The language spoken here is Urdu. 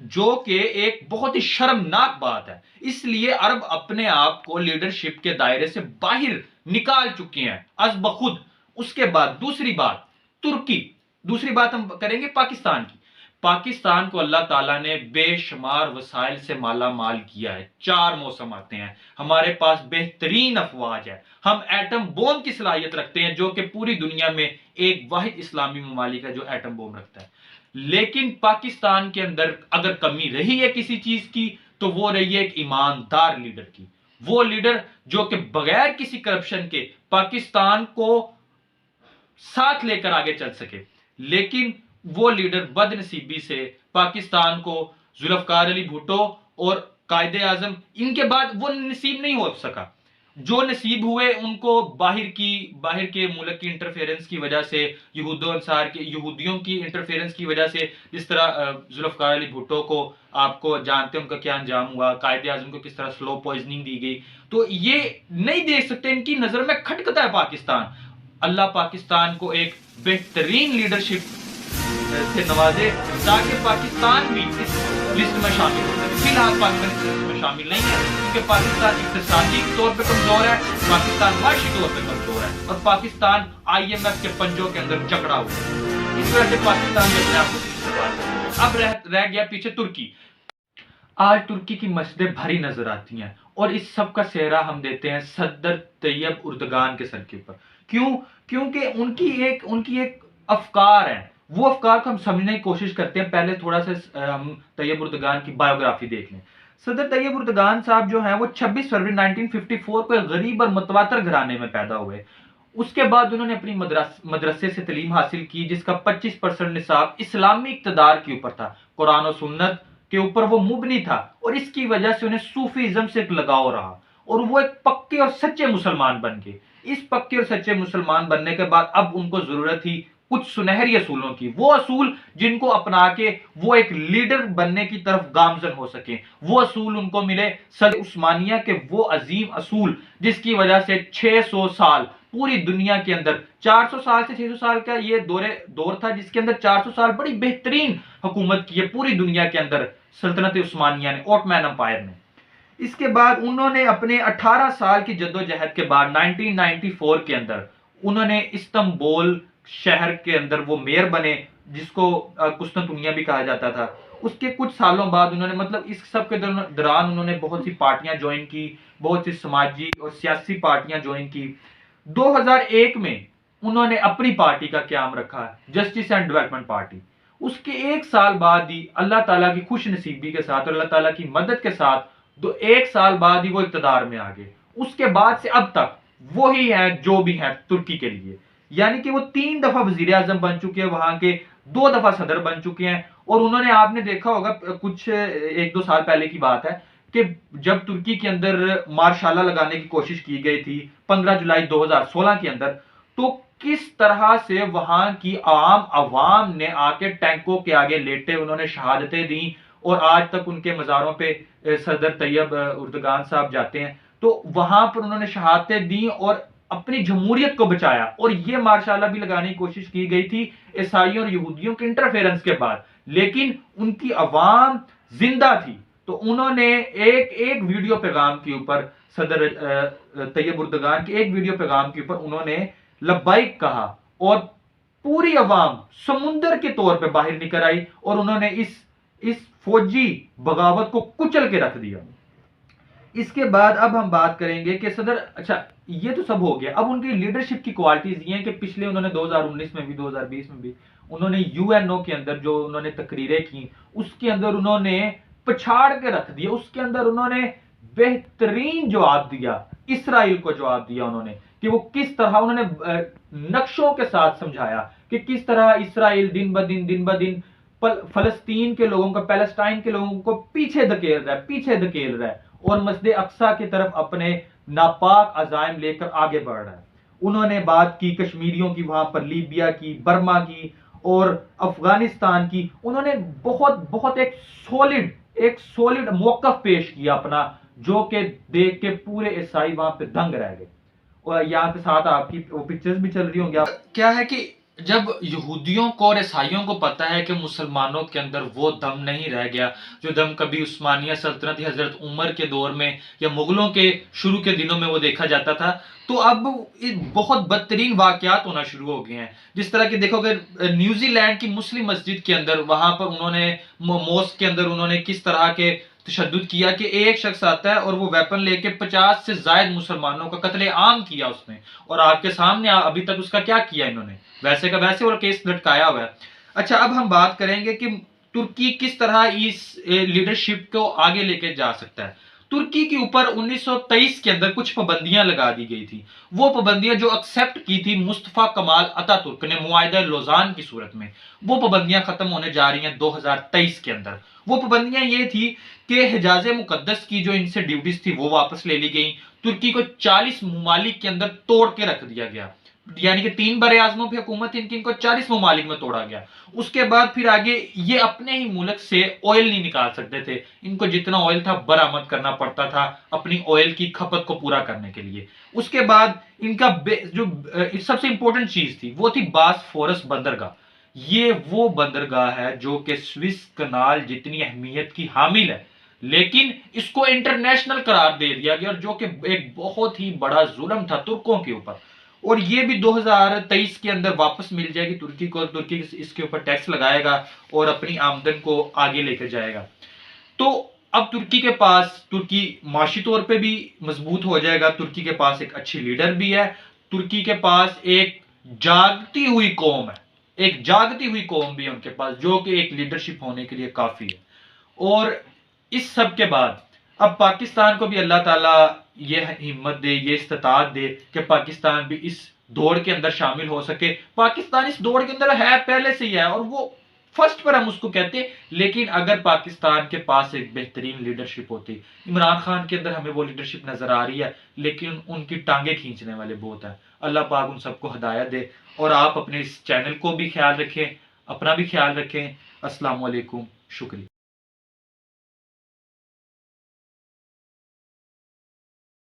جو کہ ایک بہت ہی شرمناک بات ہے. اس لیے عرب اپنے آپ کو لیڈرشپ کے دائرے سے باہر نکال چکے ہیں از بخود. اس کے بعد دوسری بات ترکی. دوسری بات ہم کریں گے پاکستان کی. پاکستان کو اللہ تعالیٰ نے بے شمار وسائل سے مالا مال کیا ہے. 4 موسم آتے ہیں, ہمارے پاس بہترین افواج ہے, ہم ایٹم بوم کی صلاحیت رکھتے ہیں جو کہ پوری دنیا میں ایک واحد اسلامی ممالک ہے جو ایٹم بوم رکھتا ہے. لیکن پاکستان کے اندر اگر کمی رہی ہے کسی چیز کی تو وہ رہی ہے ایک ایماندار لیڈر کی. وہ لیڈر جو کہ بغیر کسی کرپشن کے پاکستان کو ساتھ لے کر آگے چل سکے. لیکن وہ لیڈر بد نصیبی سے پاکستان کو ذوالفقار علی بھٹو اور قائد اعظم ان کے بعد وہ نصیب نہیں ہو سکا. جو نصیب ہوئے ان کو باہر کے ملک کی انٹرفیرنس کی وجہ سے, یہود و انصار کے یہودیوں کی انٹرفیرنس کی وجہ سے, جس طرح ذوالفقار علی بھٹو کو آپ کو جانتے ہیں ان کا کیا انجام ہوا, قائد اعظم کو کس طرح سلو پوائزننگ دی گئی. تو یہ نہیں دیکھ سکتے, ان کی نظر میں کھٹکتا ہے پاکستان. اللہ پاکستان کو ایک بہترین لیڈرشپ سے نوازے تاکہ پاکستان بھی اس لسٹ میں شامل ہو سکے. فی الحال پاکستان اس لسٹ میں شامل نہیں ہے کیونکہ پاکستان اقتصادی طور پہ کمزور ہے, پاکستان معاشی طور پہ کمزور ہے, اور پاکستان IMF کے پنجوں کے اندر جکڑا ہوا ہے. اس وجہ سے پاکستان نے اپنے آپ کو اب رہ گیا پیچھے ترکی. آج ترکی کی مسجدیں بھری نظر آتی ہیں اور اس سب کا سہرا ہم دیتے ہیں صدر طیب اردگان کے سر کے اوپر. کیوں؟ کیونکہ ان کی ایک افکار ہیں. وہ افکار کو ہم سمجھنے کی کوشش کرتے ہیں. پہلے تھوڑا سا ہم طیب اردگان کی بایوگرافی دیکھ لیں. صدر طیب اردگان صاحب جو ہیں وہ 26 فروری 1954 کو ایک غریب اور متواتر گھرانے میں پیدا ہوئے. اس کے بعد انہوں نے اپنی مدرسے سے تعلیم حاصل کی جس کا 25% نصاب اسلامی اقتدار کے اوپر تھا, قرآن و سنت کے اوپر وہ مبنی تھا, اور اس کی وجہ سے انہیں صوفیزم سے ایک لگاؤ رہا اور وہ ایک پکے اور سچے مسلمان بن گئے. اس پکے اور سچے مسلمان بننے کے بعد اب ان کو ضرورت تھی کچھ سنہری اصولوں کی, وہ اصول جن کو اپنا کے وہ ایک لیڈر بننے کی طرف گامزن ہو سکیں. وہ اصول ان کو ملے صدر عثمانیہ کے, وہ عظیم اصول جس کی وجہ سے 600 سال پوری دنیا کے اندر, 400 سال سے 600 سال کا یہ دور تھا جس کے اندر 400 سال بڑی بہترین حکومت کی ہے پوری دنیا کے اندر سلطنت عثمانیہ نے, اوٹمین امپائر نے. اس کے بعد انہوں نے اپنے 18 سال کی جدوجہد کے بعد 1994 کے اندر انہوں نے استنبول شہر کے اندر وہ میئر بنے جس کو قسطنطنیہ بھی کہا جاتا تھا. اس کے کچھ سالوں بعد انہوں نے اس سب کے دوران انہوں نے بہت سی پارٹیاں جوائن کی, بہت سی سماجی اور سیاسی پارٹیاں جوائن کی. 2001 میں انہوں نے اپنی پارٹی کا قیام رکھا, جسٹس اینڈ ڈیولپمنٹ پارٹی. اس کے 1 سال بعد ہی اللہ تعالیٰ کی خوش نصیبی کے ساتھ اور اللہ تعالیٰ کی مدد کے ساتھ 1 سال بعد ہی وہ اقتدار میں آ گئے. اس کے بعد سے اب تک وہی ہیں جو بھی ہیں ترکی کے لیے, یعنی کہ وہ 3 دفعہ وزیر اعظم بن چکے ہیں وہاں کے, 2 دفعہ صدر بن چکے ہیں. اور انہوں نے, آپ نے دیکھا ہوگا کچھ 1-2 سال پہلے کی بات ہے کہ جب ترکی کے اندر مارشالہ لگانے کی کوشش کی گئی تھی 15 جولائی 2016 کے اندر, تو کس طرح سے وہاں کی عوام نے آ کے ٹینکوں کے آگے لیٹے انہوں نے شہادتیں دیں, اور آج تک ان کے مزاروں پہ صدر طیب اردگان صاحب جاتے ہیں تو وہاں پر انہوں نے شہادتیں دیں اور اپنی جمہوریت کو بچایا. اور یہ مارشالہ بھی لگانے کی کوشش کی گئی تھی عیسائیوں اور یہودیوں کے انٹرفیرنس کے بعد, لیکن ان کی عوام زندہ تھی. تو انہوں نے ایک ویڈیو پیغام کے اوپر, صدر طیب اردگان کے ایک ویڈیو پیغام کے اوپر انہوں نے لبیک کہا, اور پوری عوام سمندر کے طور پہ باہر نکل آئی اور انہوں نے اس فوجی بغاوت کو کچل کے رکھ دیا. اس کے بعد اب ہم بات کریں گے کہ صدر, اچھا یہ تو سب ہو گیا. اب ان کی لیڈرشپ کی کوالٹیز یہ ہیں کہ پچھلے انہوں نے 2019 میں بھی 2020 میں بھی انہوں نے UNO کے اندر جو انہوں نے تقریریں کی اس کے اندر انہوں نے پچھاڑ کے رکھ دیا. اس کے اندر انہوں نے بہترین جواب دیا, اسرائیل کو جواب دیا انہوں نے کہ وہ کس طرح, انہوں نے نقشوں کے ساتھ سمجھایا کہ کس طرح اسرائیل دن بدن فلسطین کے لوگوں کا, پیلسٹائن کے لوگوں کو پیچھے دھکیل رہا ہے اور مسجد اقصی کی طرف اپنے ناپاک عزائم لے کر آگے بڑھ رہا ہے. انہوں نے بات کی کشمیریوں کی, وہاں پر لیبیا کی, برما کی اور افغانستان کی. انہوں نے بہت ایک سولڈ موقف پیش کیا اپنا, جو کہ دیکھ کے پورے عیسائی وہاں پہ دنگ رہ گئے. اور یہاں پہ ساتھ آپ کی وہ پکچرز بھی چل رہی ہوں گے. کیا ہے کہ جب یہودیوں کو اور عیسائیوں کو پتا ہے کہ مسلمانوں کے اندر وہ دم نہیں رہ گیا جو دم کبھی عثمانیہ سلطنت حضرت عمر کے دور میں یا مغلوں کے شروع کے دنوں میں وہ دیکھا جاتا تھا، تو اب بہت بدترین واقعات ہونا شروع ہو گئے ہیں. جس طرح کہ دیکھو کہ نیوزی لینڈ کی مسلم مسجد کے اندر، وہاں پر انہوں نے موسک کے اندر انہوں نے کس طرح کے تشدد کیا کہ ایک شخص آتا ہے اور وہ ویپن لے کے 50 سے زائد مسلمانوں کا قتل عام کیا اس نے، اور آپ کے سامنے ابھی تک اس کا کیا کیا انہوں نے، ویسے کا ویسے اور کیس لٹکایا ہوا ہے. اچھا، اب ہم بات کریں گے کہ ترکی کس طرح اس لیڈرشپ کو آگے لے کے جا سکتا ہے. ترکی کے اوپر 1923 کے اندر کچھ پابندیاں لگا دی گئی تھی. وہ پابندیاں جو ایکسپٹ کی تھی مصطفیٰ کمال اتا ترک نے معاہدہ لوزان کی صورت میں، وہ پابندیاں ختم ہونے جا رہی ہیں 2023 کے اندر. وہ پابندیاں یہ تھی کہ حجاز مقدس کی جو ان سے ڈیوٹیز تھی وہ واپس لے لی گئیں. ترکی کو 40 ممالک کے اندر توڑ کے رکھ دیا گیا، یعنی کہ 3 بر اعظموں پہ حکومت ان کو 40 ممالک میں توڑا گیا. اس کے بعد پھر آگے یہ اپنے ہی ملک سے آئل نہیں نکال سکتے تھے، ان کو جتنا آئل تھا برآمد کرنا پڑتا تھا اپنی آئل کی کھپت کو پورا کرنے کے لیے. اس کے بعد ان کا جو سب سے امپورٹنٹ چیز تھی وہ تھی باسفورس بندرگاہ. یہ وہ بندرگاہ ہے جو کہ سوئس کنال جتنی اہمیت کی حامل ہے، لیکن اس کو انٹرنیشنل قرار دے دیا گیا، اور جو کہ ایک بہت ہی بڑا ظلم تھا ترکوں کے اوپر. اور یہ بھی 2023 کے اندر واپس مل جائے گی ترکی کو، اور ترکی اس کے اوپر ٹیکس لگائے گا اور اپنی آمدن کو آگے لے کر جائے گا. تو اب ترکی معاشی طور پہ بھی مضبوط ہو جائے گا. ترکی کے پاس ایک اچھی لیڈر بھی ہے. ترکی کے پاس ایک جاگتی ہوئی قوم ہے، ایک جاگتی ہوئی قوم بھی ہے ان کے پاس، جو کہ ایک لیڈرشپ ہونے کے لیے کافی ہے. اور اس سب کے بعد اب پاکستان کو بھی اللہ تعالیٰ یہ ہمت دے، یہ استطاعت دے کہ پاکستان بھی اس دوڑ کے اندر شامل ہو سکے. پاکستان اس دوڑ کے اندر ہے، پہلے سے ہی ہے، اور وہ فرسٹ پر ہم اس کو کہتے ہیں. لیکن اگر پاکستان کے پاس ایک بہترین لیڈرشپ ہوتی، عمران خان کے اندر ہمیں وہ لیڈرشپ نظر آ رہی ہے لیکن ان کی ٹانگیں کھینچنے والے بہت ہیں. اللہ پاک ان سب کو ہدایت دے. اور آپ اپنے اس چینل کو بھی خیال رکھیں، اپنا بھی خیال رکھیں. السلام علیکم، شکریہ.